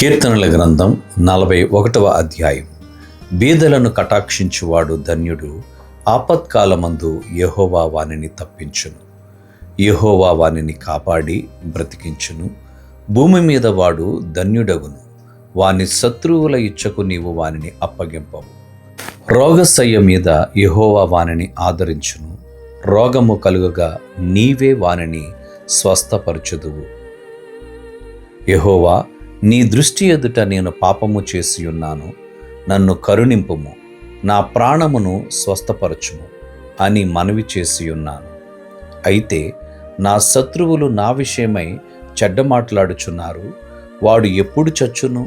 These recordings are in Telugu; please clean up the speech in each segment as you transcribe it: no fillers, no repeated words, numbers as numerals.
కీర్తనల గ్రంథం 41వ అధ్యాయం. బీదలను కటాక్షించువాడు ధన్యుడు, ఆపత్కాలమందు యెహోవా వానిని తప్పించును. యెహోవా వానిని కాపాడి బ్రతికించును. భూమి మీద వాడు ధన్యుడగును. వాని శత్రువుల ఇచ్చకు నీవు వానిని అప్పగింపవు. రోగశయ్య మీద యెహోవా వానిని ఆదరించును. రోగము కలుగగా నీవే వానిని స్వస్థపరచుదువు. యెహోవా, నీ దృష్టి ఎదుట నేను పాపము చేసి ఉన్నాను, నన్ను కరుణింపుము, నా ప్రాణమును స్వస్థపరచుము అని మనవి చేసి ఉన్నాను. అయితే నా శత్రువులు నా విషయమై చెడ్డ మాట్లాడుచున్నారు. వాడు ఎప్పుడు చచ్చును,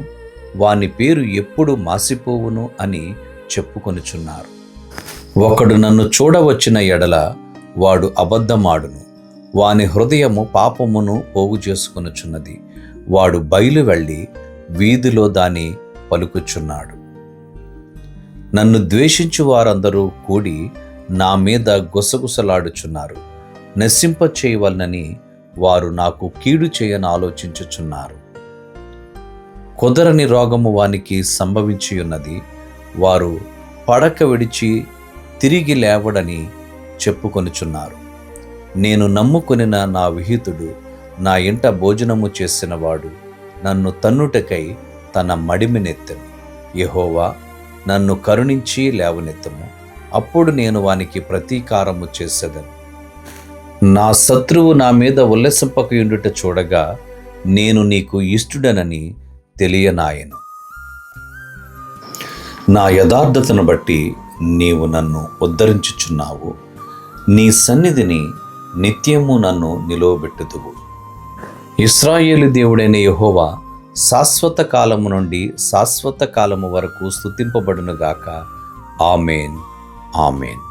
వాని పేరు ఎప్పుడు మాసిపోవును అని చెప్పుకొనుచున్నారు. ఒకడు నన్ను చూడవచ్చిన ఎడల వాడు అబద్ధమాడును. వాని హృదయము పాపమును పోగు చేసుకొనుచున్నది. వాడు బయలు వెళ్ళి వీధిలో దాని పలుకుచున్నాడు. నన్ను ద్వేషించు వారందరూ కూడి నా మీద గుసగుసలాడుచున్నారు. నశింప చేయవలనని వారు నాకు కీడు చేయని ఆలోచించుచున్నారు. కుదరని రోగము వానికి సంభవించి ఉన్నది. వారు పడక విడిచి తిరిగి లేవడని చెప్పుకొనుచున్నారు. నేను నమ్ముకొనిన నా విహితుడు, నా ఇంట భోజనము చేసినవాడు నన్ను తన్నుటకై తన మడిమినెత్తెను. యెహోవా, నన్ను కరుణించి లేవనెత్తము, అప్పుడు నేను వానికి ప్రతీకారము చేసేదను. నా శత్రువు నా మీద ఉల్లసింపకయుండుట చూడగా నేను నీకు ఇష్టుడనని తెలియనాయను. నా యథార్థతను బట్టి నీవు నన్ను ఉద్ధరించుచున్నావు. నీ సన్నిధిని నిత్యము నన్ను నిలువబెట్టుదువు. ఇశ్రాయేలు దేవుడైన యెహోవా శాశ్వత కాలము నుండి శాశ్వత కాలము వరకు స్తుతింపబడునుగాక. ఆమేన్, ఆమేన్.